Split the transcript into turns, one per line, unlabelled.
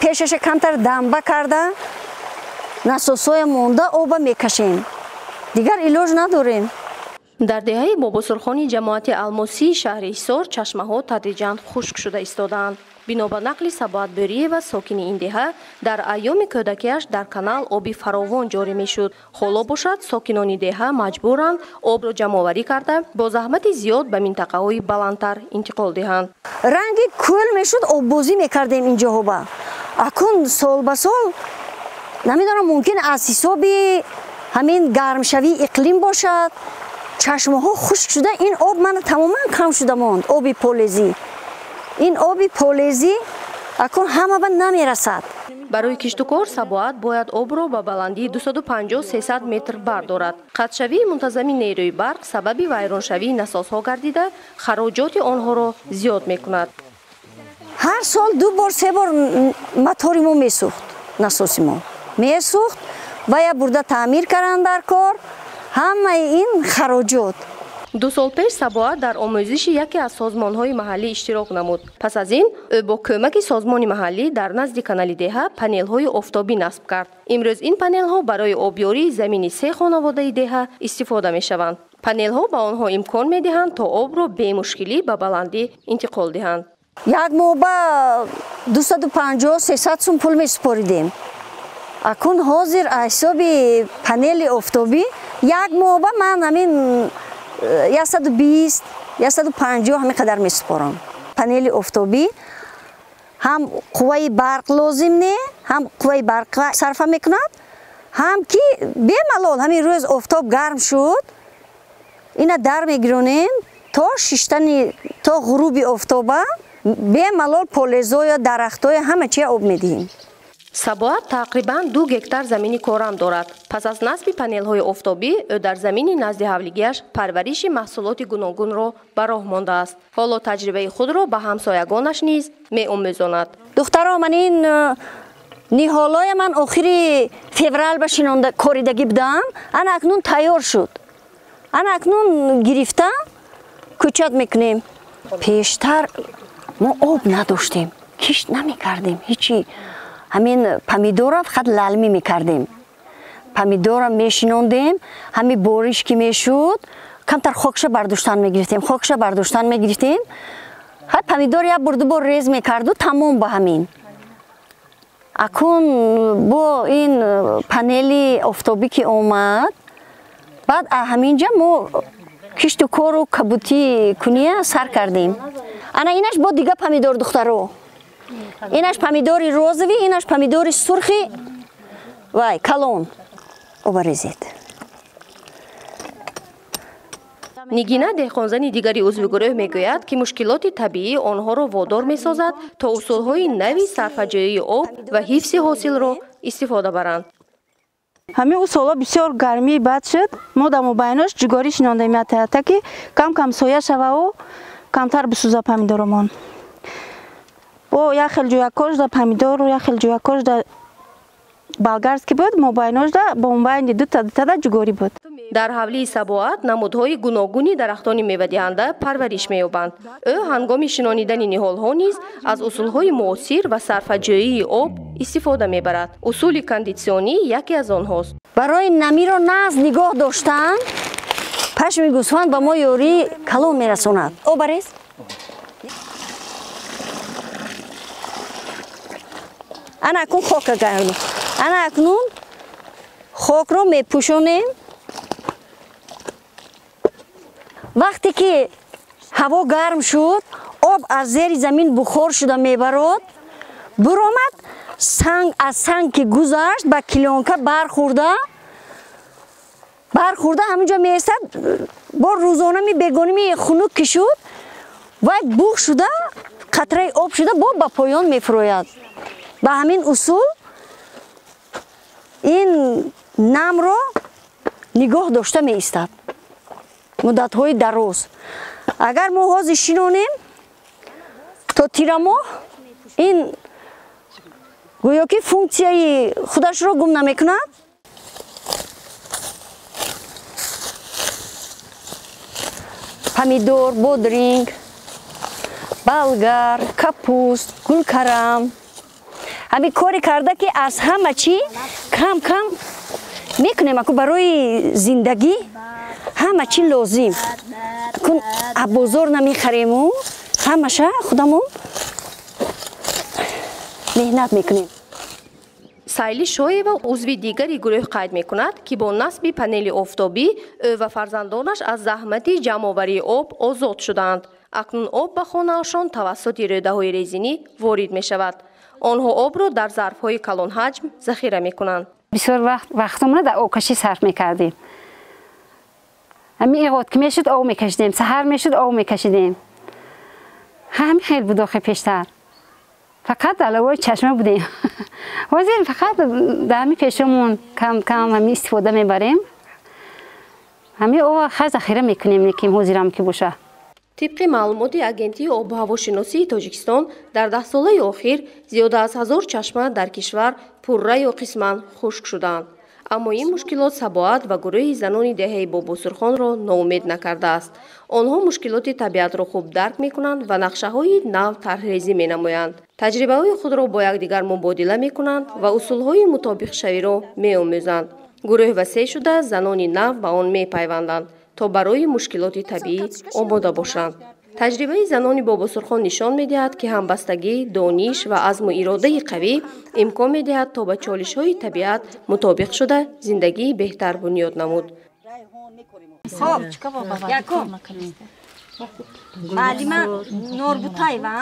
пешаша камтар дамба карда насосоя монда оба мекашем. Дигар илоҷ надорем.
дар деҳаи бобосурхони ҷамоати алмосии шаҳри ҳисор чашмаҳо тадриҷан хушк шуда истодаанд. бино ба нақли Сабоат Бӯриева, сокини ин деҳа, дар айёми кӯдакиаш дар канал оби фаровон ҷорӣ мешуд. ҳоло бошад, сокинони деҳа маҷбуранд обро ҷамъоварӣ карда, бо заҳмати зиёд ба минтақаҳои баландтар интиқол диҳанд.
ранги кӯл мешуд, оббозӣ мекардем инҷоҳоба. акун сол ба сол намедонам, мумкин аз ҳисоби ҳамин гармшавии иқлим бошад, чашмаҳо хушк шуда, ин об мана тамоман кам шуда монд. Оби полезӣ, ин оби полезӣ акун ҳама ба намерасад.
барои киштукор Сабоат бояд обро ба баландии 250-300 метр бардорад. қатъшавии мунтазами нерӯи барқ сабаби вайроншавии насосҳо гардида, хароҷоти онҳоро зиёд мекунад.
ҳар сол 2 бор 3 бор мотори мо месӯхт, насоси мо месӯхт, бая бурда таъмир карданд дар кор. ҳамаи ин хароҷот.
2 сол пеш Сабоат дар омӯзиши яке аз созмонҳои маҳаллӣ иштирок намуд. пас аз ин ӯ бо кӯмаки созмони маҳаллӣ дар назди канали деҳа панелҳои офтобӣ насб кард. имрӯз ин панелҳо барои обёрии замини 3 хонаводаи деҳа истифода мешаванд. панелҳо ба онҳо имкон медиҳанд то обро бемушкилӣ ба баландӣ интиқол диҳанд.
як моҳ ба 250-300 сум пул месупоридем. акун ҳозир аз ҳисоби панели офтобӣ як моҳ ба ман ҳамин 120-150 ҳамин қадар месупорам. панели офтобӣ ҳам қувваи барқ лозим не, ҳам қувваи барқа сарфа мекунад, ҳам ки бемалол ҳамин рӯз офтоб гарм шуд, ина дар мегиронем то шиштани то ғуруби офтоба бемалол полезоя дарахтоя ҳама чия об медиҳем.
Сабоат тақрибан 2 гектар замини корам дорад. пас аз насби панелҳои офтобӣ, ӯ дар замини назди ҳавлигиаш парвариши маҳсулоти гуногунро ба роҳ мондааст. ҳоло таҷрибаи худро ба ҳамсоягонаш низ меомӯзонад.
духтаро, ман ин ниҳолоя ман охири феврал ба шинонда коридагӣ будам. ана акнун тайёр шуд. ана акнун гирифта кӯчат мекунем. пештар мо об надоштем, кишт намекардем ҳичи. ҳамин помидора фақат лалмӣ мекардем. помидора мешинондем, ҳамин бориш ки мешуд, камтар хокша бардоштан мегирифтем. ҳай помидор як бор 2 бор рез мекарду, тамом ба ҳамин. акун бо ин панели офтобӣ ки омад, баъд ҳаминҷа мо кишту кору кабутӣ куния сар кардем. ана инаш бо дига помидор духтаро. инаш помидори розови, инаш помидори сурхи вай калон обарезед.
нигина деҳқонзани дигари узви гурӯҳ мегӯяд, ки мушкилоти табиӣ онҳоро водор месозад то усулҳои нави сарфаҷӯии об ва ҳифзи ҳосилро истифода баранд.
ҳамин ӯ соло бисёр гармии бад шуд. мо дар мобайнош ҷугорӣ шинондем таки кам кам соя шававу камтар бисӯза помидоромон. бо як хел ҷӯякош да помидору як хел ҷӯякош да болгарский буд, мобайнош да бо мобайни дута да ҷугорӣ буд.
дар ҳавлии Сабоат намудҳои гуногуни дарахтони мевадиҳанда парвариш меёбанд. ӯ ҳангоми шинонидани ниҳолҳо низ аз усулҳои муосир ва сарфаҷӯии об истифода мебарад. усули кондитсионӣ яке аз онҳост.
барои намиро нағз нигоҳ доштан, пашми гӯсфанд ба мо ёрии калон мерасонад. обарез ана акун хока гардем. ана акнун хокро мепӯшонем. вақте ки ҳаво гарм шуд, об аз зери замин бухор шуда мебарод, буромад санг аз санг ки гузашт ба килёнка бархӯрда ҳаминҷо мерасад. бо рӯзонами бегоними хунук ки шуд, вай бух шуда қатраи об шуда бо ба поён мефурояд. ба ҳамин усул ин намро нигоҳ дошта меистад муддатҳои дароз. агар мо ҳозир шинонем то тирамоҳ, ин гӯё ки функсияи худашро гум намекунад. помидор, бодринг, болгар, капуст, гулкарам, ҳами кори карда ки аз ҳама чӣ кам кам мекунем аку барои зиндагӣ ҳама чӣ лозим кун аз бозор намехарему ҳамаша худамон меҳнат мекунем.
сайли шоева узви дигари гурӯҳ қайд мекунад ки бо насби панели офтобӣ ӯ ва фарзандонаш аз заҳмати ҷамъоварии об озод шуданд. акнун об ба хонаашон тавассути рӯдаҳои резинӣ ворид мешавад. онҳо обро дар зарфҳои калонҳаҷм захира мекунанд.
бисёр вақтумро дар обкашӣ сарф мекардем. ҳамин иғод ки мешуд об мекашидем, саҳар мешуд об мекашидем. ҳамин хел буд охир пештар. фақат алавои чашма будем. ҳозир фақат дар ҳамин пешомон кам кам ҳамин истифода мебарем. ҳамин об хай захира мекунем ки ҳозирам ки боша.
тибқи маълумоти агентии обу ҳавошиносии Тоҷикистон дар 10 солаи охир зиёда аз 1000 чашма дар кишвар пурра ё қисман хушк шуданд. аммо ин мушкилот Сабоат ва гурӯҳи занони деҳаи Бобосурхонро ноумед накардааст. онҳо мушкилоти табиатро хуб дарк мекунанд ва нақшаҳои нав тарҳрезӣ менамоянд. таҷрибаҳои худро бо якдигар мубодила мекунанд ва усулҳои мутобиқшавиро меомӯзанд. гурӯҳ васеъ шуда занони нав ба он мепайванданд то барои мушкилоти табиӣ омода бошанд. таҷрибаи занони Бобосурхон нишон медиҳад ки ҳамбастагӣ, дониш ва азму иродаи қавӣ имкон медиҳад то ба чолишҳои табиат мутобиқ шуда зиндагии беҳтар бунёд намуд.
Малима Норбутаева